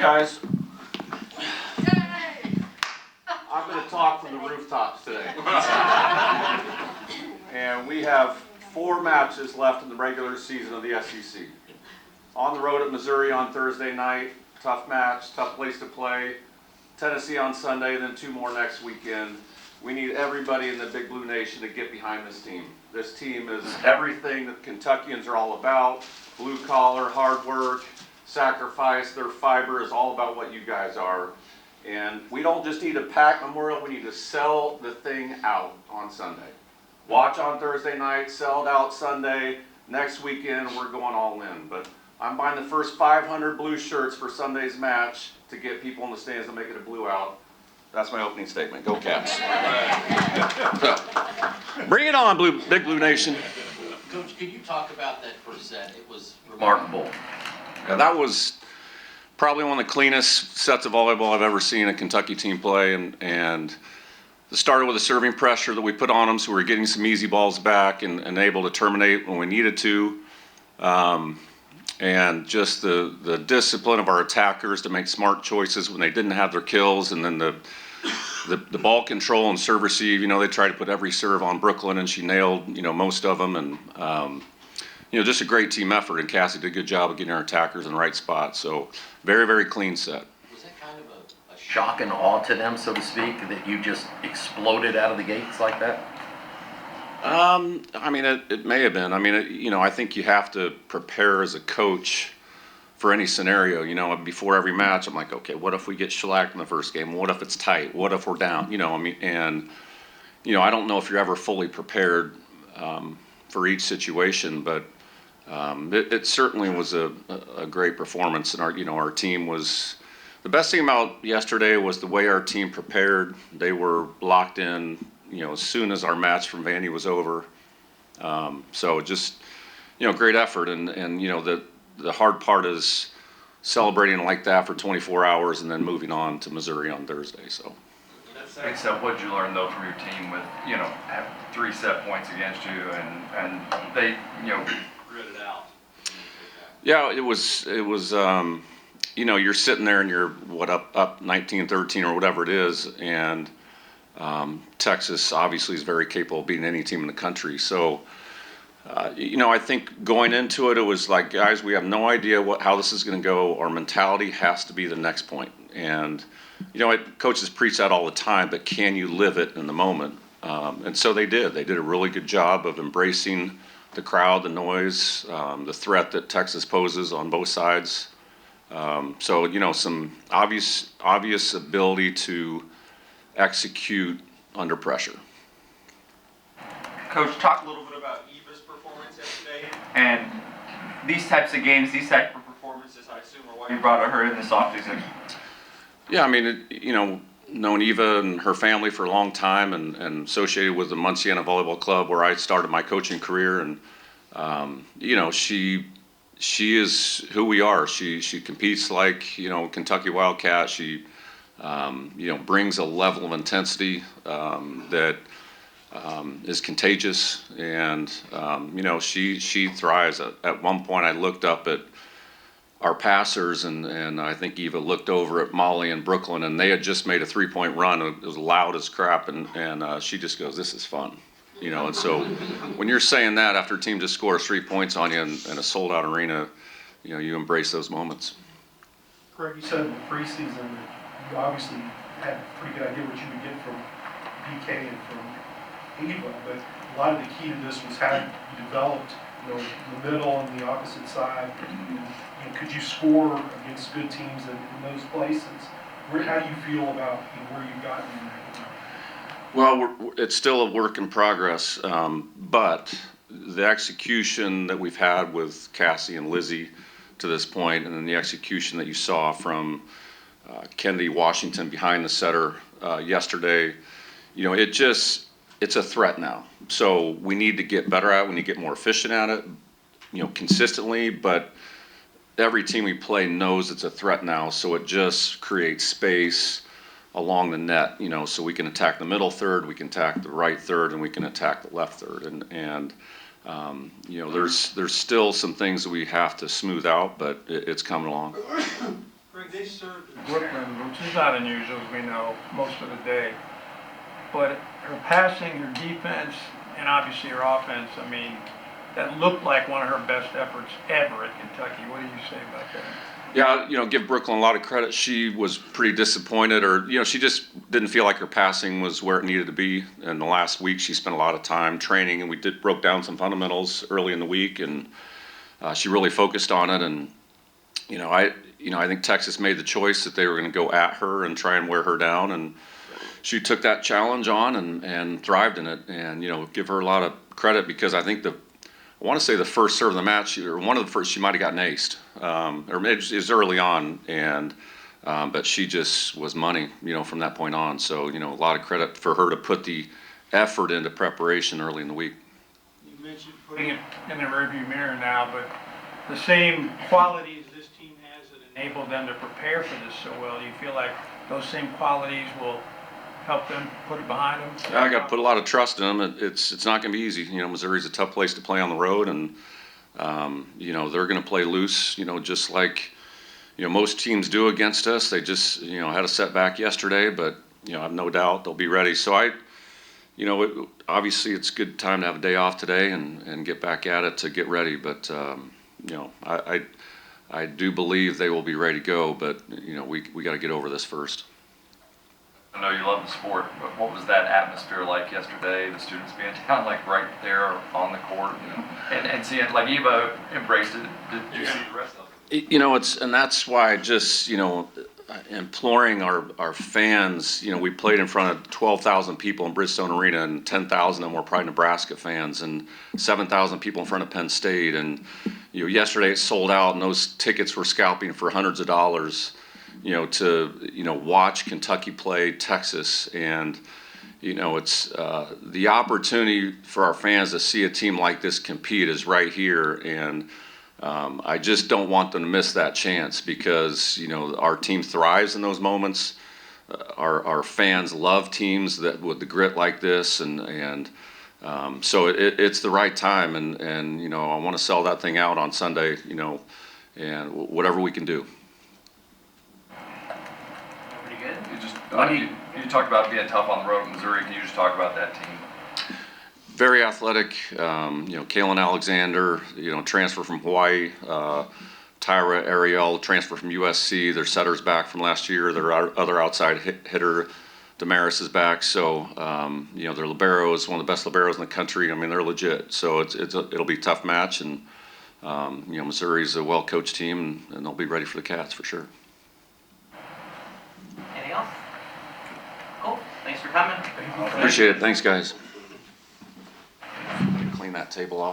Guys, I'm going to talk from the rooftops today. And we have 4 matches left in the regular season of the SEC. On the road at Missouri on Thursday night, tough match, tough place to play. Tennessee on Sunday, then 2 more next weekend. We need everybody in the Big Blue Nation to get behind this team. This team is everything that Kentuckians are all about. Blue collar, hard work, sacrifice. Their fiber is all about what you guys are. And we don't just need to pack Memorial, we need to sell the thing out on Sunday. Watch on Thursday night, sell it out Sunday. Next weekend, we're going all in. But I'm buying the first 500 blue shirts for Sunday's match to get people in the stands to make it a blue out. That's my opening statement. Go Cats. So, bring it on, Big Blue Nation. Coach, can you talk about that first set? It was remarkable. Yeah, that was probably one of the cleanest sets of volleyball I've ever seen a Kentucky team play, and it started with a serving pressure that we put on them, so we were getting some easy balls back and able to terminate when we needed to. And just the discipline of our attackers to make smart choices when they didn't have their kills, and then the ball control and serve receive. You know, they tried to put every serve on Brooklyn, and she nailed, most of them. And just a great team effort. And Cassie did a good job of getting our attackers in the right spot. So very, very clean set. Was that kind of a shock and awe to them, so to speak, that you just exploded out of the gates like that? It may have been. I think you have to prepare as a coach for any scenario. Before every match, I'm like, okay, what if we get shellacked in the first game? What if it's tight? What if we're down? I don't know if you're ever fully prepared for each situation, but it certainly was a great performance, and our team was. The best thing about yesterday was the way our team prepared. They were locked in. As soon as our match from Vandy was over. So just, great effort. And the hard part is celebrating like that for 24 hours and then moving on to Missouri on Thursday. So. So what did you learn though from your team with, have 3 set points against you and they, grit it out? Yeah, it was, you're sitting there and you're up 19-13 or whatever it is. And, Texas obviously is very capable of beating any team in the country. So, I think going into it, it was like, guys, we have no idea how this is going to go. Our mentality has to be the next point. And, coaches preach that all the time, but can you live it in the moment? And so they did. They did a really good job of embracing the crowd, the noise, the threat that Texas poses on both sides. Some obvious ability to execute under pressure. Coach, talk a little bit about Eva's performance yesterday and these types of games, these type of performances, I assume, are why you brought her in this offseason. Yeah, known Eva and her family for a long time and associated with the Munciana Volleyball Club where I started my coaching career, and she is who we are. She competes like Kentucky Wildcat. She brings a level of intensity that is contagious, and she thrives. At one point, I looked up at our passers, and I think Eva looked over at Molly and Brooklyn, and they had just made a 3-point run. It was loud as crap, and she just goes, "This is fun," And so when you're saying that after a team just scores 3 points on you in a sold-out arena, you embrace those moments. Craig, you said in the preseason that you obviously had a pretty good idea what you would get from BK and from Eva, but a lot of the key to this was how you developed, the middle and the opposite side. Could you score against good teams in those places? How do you feel about where you've gotten in that? Well, it's still a work in progress, but the execution that we've had with Cassie and Lizzie to this point, and then the execution that you saw from Kennedy Washington behind the setter yesterday, it's a threat now. So we need to get better at it. We need to get more efficient at it, consistently. But every team we play knows it's a threat now. So it just creates space along the net, so we can attack the middle third, we can attack the right third, and we can attack the left third. And You know, there's still some things that we have to smooth out, but it's coming along. Greg, they served Brooklyn, which is not unusual, as we know, most of the day. But her passing, her defense, and obviously her offense, I mean, that looked like one of her best efforts ever at Kentucky. What do you say about that? Yeah, you know, give Brooklyn a lot of credit. She was pretty disappointed, or, you know, she just didn't feel like her passing was where it needed to be. In the last week, she spent a lot of time training, and we broke down some fundamentals early in the week, and she really focused on it. And, you know, I think Texas made the choice that they were going to go at her and try and wear her down, and she took that challenge on and thrived in it. And, you know, give her a lot of credit, because I think I want to say the first serve of the match, or one of the first, she might have gotten aced, or maybe it was early on, and but she just was money, you know, from that point on. So, you know, a lot of credit for her to put the effort into preparation early in the week. You mentioned putting it in the rearview mirror now, but the same qualities this team has that enabled them to prepare for this so well, do you feel like those same qualities will help them put it behind them? I got to put a lot of trust in them. It's not going to be easy. You know, Missouri's a tough place to play on the road, and you know, they're going to play loose. You know, just like, you know, most teams do against us. They just, you know, had a setback yesterday, but, you know, I have no doubt they'll be ready. So you know, obviously it's a good time to have a day off today and get back at it to get ready. But you know, I do believe they will be ready to go. But, you know, we got to get over this first. I know you love the sport, but what was that atmosphere like yesterday? The students being down like right there on the court, and seeing like Eva embraced it. Did you see the rest of it? You know, and that's why I just, you know, imploring our fans. You know, we played in front of 12,000 people in Bridgestone Arena, and 10,000 of them were probably Nebraska fans, and 7,000 people in front of Penn State. And, you know, yesterday it sold out, and those tickets were scalping for hundreds of dollars, you know, to, you know, watch Kentucky play Texas. And, you know, it's the opportunity for our fans to see a team like this compete is right here. And I just don't want them to miss that chance, because, you know, our team thrives in those moments. Our fans love teams that with the grit like this, and so it's the right time. And you know, I want to sell that thing out on Sunday, you know, and whatever we can do. Pretty good. You talked about being tough on the road in Missouri. Can you just talk about that team? Very athletic, you know, Kalen Alexander, you know, transfer from Hawaii, Tyra Ariel, transfer from USC. Their setter's back from last year. Their other outside hitter, Damaris, is back. So, you know, their libero is one of the best liberos in the country. I mean, they're legit. So it'll be a tough match, and you know, Missouri's a well-coached team, and they'll be ready for the Cats for sure. Anything else? Cool. Thanks for coming. Appreciate it. Thanks, guys. Clean that table off.